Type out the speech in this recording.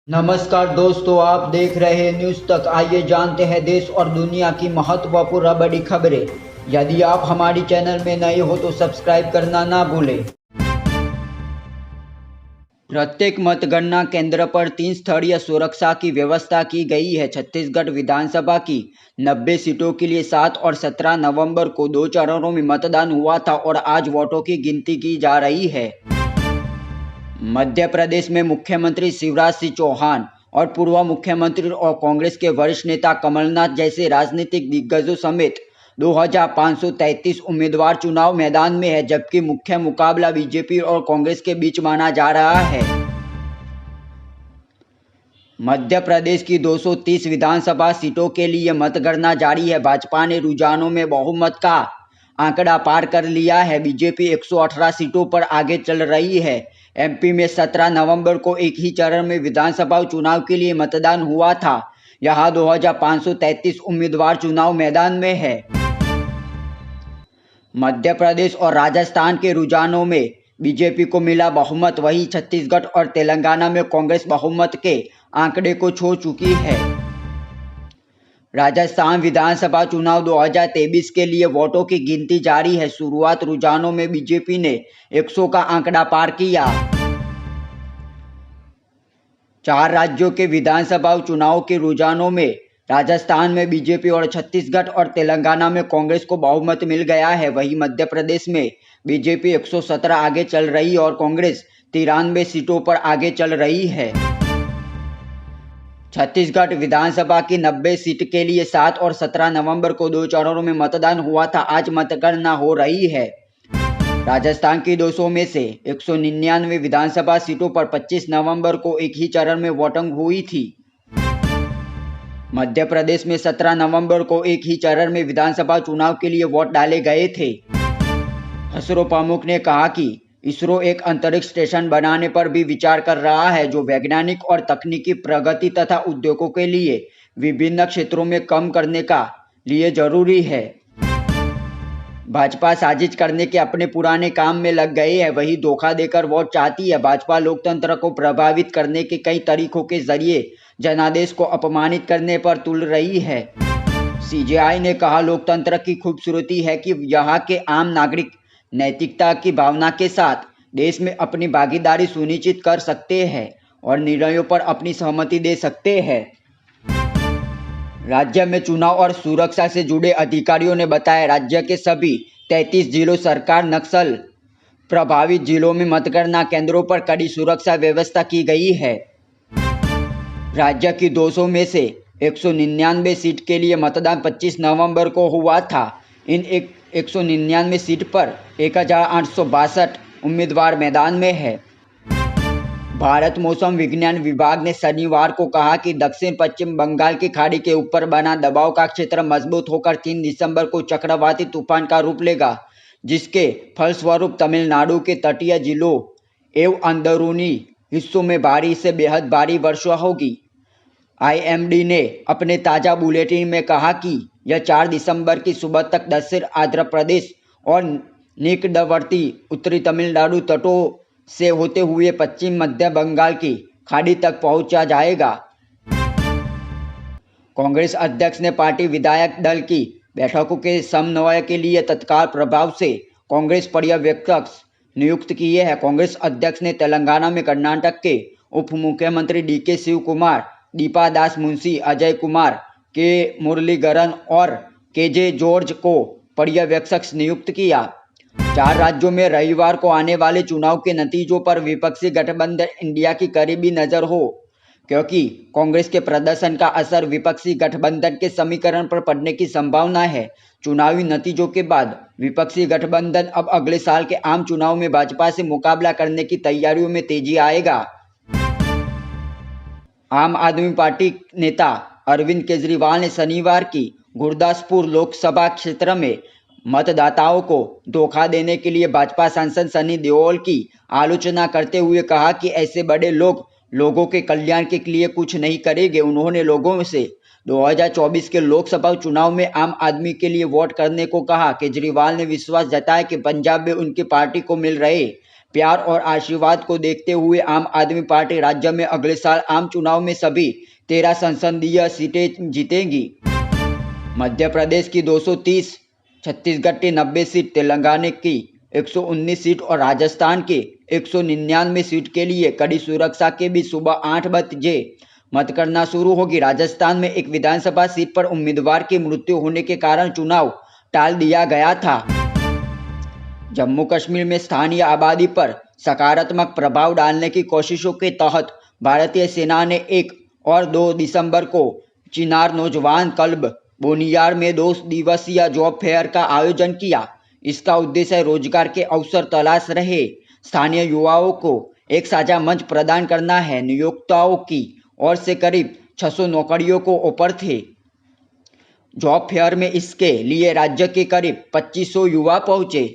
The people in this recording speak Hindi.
नमस्कार दोस्तों, आप देख रहे हैं न्यूज़ तक। आइए जानते हैं देश और दुनिया की महत्वपूर्ण बड़ी खबरें। यदि आप हमारी चैनल में नए हो तो सब्सक्राइब करना ना भूलें। प्रत्येक मतगणना केंद्र पर 3 स्तरीय सुरक्षा की व्यवस्था की गई है। छत्तीसगढ़ विधानसभा की 90 सीटों के लिए 7 और 17 नवंबर को 2 चरणों में मतदान हुआ था और आज वोटों की गिनती की जा रही है। मध्य प्रदेश में मुख्यमंत्री शिवराज सिंह चौहान और पूर्व मुख्यमंत्री और कांग्रेस के वरिष्ठ नेता कमलनाथ जैसे राजनीतिक दिग्गजों समेत 2533 उम्मीदवार चुनाव मैदान में है, जबकि मुख्य मुकाबला बीजेपी और कांग्रेस के बीच माना जा रहा है। मध्य प्रदेश की 230 विधानसभा सीटों के लिए मतगणना जारी है। भाजपा ने रुझानों में बहुमत का आंकड़ा पार कर लिया है। बीजेपी 118 सीटों पर आगे चल रही है। एमपी में 17 नवंबर को एक ही चरण में विधानसभा चुनाव के लिए मतदान हुआ था। यहां 2533 उम्मीदवार चुनाव मैदान में है। मध्य प्रदेश और राजस्थान के रुझानों में बीजेपी को मिला बहुमत, वहीं छत्तीसगढ़ और तेलंगाना में कांग्रेस बहुमत के आंकड़े को छू चुकी है। राजस्थान विधानसभा चुनाव 2023 के लिए वोटों की गिनती जारी है। शुरुआत रुझानों में बीजेपी ने 100 का आंकड़ा पार किया। 4 राज्यों के विधानसभा चुनाव के रुझानों में राजस्थान में बीजेपी और छत्तीसगढ़ और तेलंगाना में कांग्रेस को बहुमत मिल गया है। वहीं मध्य प्रदेश में बीजेपी 117 आगे चल रही और कांग्रेस 93 सीटों पर आगे चल रही है। छत्तीसगढ़ विधानसभा की 90 सीट के लिए 7 और 17 नवंबर को 2 चरणों में मतदान हुआ था। आज मतगणना हो रही है। राजस्थान की 200 में से 199 विधानसभा सीटों पर 25 नवंबर को एक ही चरण में वोटिंग हुई थी। मध्य प्रदेश में 17 नवंबर को एक ही चरण में विधानसभा चुनाव के लिए वोट डाले गए थे। इसरो प्रमुख ने कहा कि इसरो एक अंतरिक्ष स्टेशन बनाने पर भी विचार कर रहा है, जो वैज्ञानिक और तकनीकी प्रगति तथा उद्योगों के लिए विभिन्न क्षेत्रों में काम करने का लिए जरूरी है। भाजपा साजिश करने के अपने पुराने काम में लग गई है, वही धोखा देकर वोट चाहती है। भाजपा लोकतंत्र को प्रभावित करने के कई तरीकों के जरिए जनादेश को अपमानित करने पर तुल रही है। सीजेआई ने कहा, लोकतंत्र की खूबसूरती है कि यहाँ के आम नागरिक नैतिकता की भावना के साथ देश में अपनी भागीदारी सुनिश्चित कर सकते हैं और निर्णयों पर अपनी सहमति दे सकते हैं। राज्य में चुनाव और सुरक्षा से जुड़े अधिकारियों ने बताया, राज्य के सभी 33 जिलों सरकार नक्सल प्रभावित जिलों में मतगणना केंद्रों पर कड़ी सुरक्षा व्यवस्था की गई है। राज्य की 200 में से 199 सीट के लिए मतदान 25 नवंबर को हुआ था। इन 199 सीट पर 1862 उम्मीदवार मैदान में है। भारत मौसम विज्ञान विभाग ने शनिवार को कहा कि दक्षिण पश्चिम बंगाल की खाड़ी के ऊपर बना दबाव का क्षेत्र मजबूत होकर 3 दिसंबर को चक्रवाती तूफान का रूप लेगा, जिसके फलस्वरूप तमिलनाडु के तटीय जिलों एवं अंदरूनी हिस्सों में भारी से बेहद भारी वर्षा होगी। आईएमडी ने अपने ताज़ा बुलेटिन में कहा कि यह 4 दिसंबर की सुबह तक दक्षिण आंध्र प्रदेश और निकटवर्ती उत्तरी तमिलनाडु तटों से होते हुए पश्चिम मध्य बंगाल की खाड़ी तक पहुंचा जाएगा। कांग्रेस अध्यक्ष ने पार्टी विधायक दल की बैठकों के समन्वय के लिए तत्काल प्रभाव से कांग्रेस पर्यवेक्षक नियुक्त किए हैं। कांग्रेस अध्यक्ष ने तेलंगाना में कर्नाटक के उप मुख्यमंत्री डीके शिव कुमार, दीपा दास मुंशी, अजय कुमार, के मुरलीधरन और केजे जॉर्ज को पर्यवेक्षक नियुक्त किया। 4 राज्यों में रविवार को आने वाले चुनाव के नतीजों पर विपक्षी गठबंधन इंडिया की करीबी नजर हो, क्योंकि कांग्रेस के प्रदर्शन का असर विपक्षी गठबंधन के समीकरण पर पड़ने की संभावना है। चुनावी नतीजों के बाद विपक्षी गठबंधन अब अगले साल के आम चुनाव में भाजपा से मुकाबला करने की तैयारियों में तेजी आएगा। आम आदमी पार्टी नेता अरविंद केजरीवाल ने शनिवार की गुरदासपुर लोकसभा क्षेत्र में मतदाताओं को धोखा देने के लिए भाजपा सांसद सनी देओल की आलोचना करते हुए कहा कि ऐसे बड़े लोग लोगों के कल्याण के लिए कुछ नहीं करेंगे। उन्होंने लोगों से 2024 के लोकसभा चुनाव में आम आदमी के लिए वोट करने को कहा। केजरीवाल ने विश्वास जताया कि पंजाब में उनकी पार्टी को मिल रहे प्यार और आशीर्वाद को देखते हुए आम आदमी पार्टी राज्य में अगले साल आम चुनाव में सभी 13 संसदीय सीटें जीतेगी। मध्य प्रदेश की 230, छत्तीसगढ़ की 90 सीट, तेलंगाना की 119 सीट और राजस्थान के 199 सीट के लिए कड़ी सुरक्षा के बीच सुबह 8 बजे मतगणना शुरू होगी। राजस्थान में एक विधानसभा सीट पर उम्मीदवार की मृत्यु होने के कारण चुनाव टाल दिया गया था। जम्मू कश्मीर में स्थानीय आबादी पर सकारात्मक प्रभाव डालने की कोशिशों के तहत भारतीय सेना ने 1 और 2 दिसंबर को चिनार नौजवान क्लब बोनियार में 2 दिवसीय जॉब फेयर का आयोजन किया। इसका उद्देश्य रोजगार के अवसर तलाश रहे स्थानीय युवाओं को एक साझा मंच प्रदान करना है। नियोक्ताओं की ओर से करीब 600 नौकरियों को ऑफर थे। जॉब फेयर में इसके लिए राज्य के करीब 2500 युवा पहुंचे।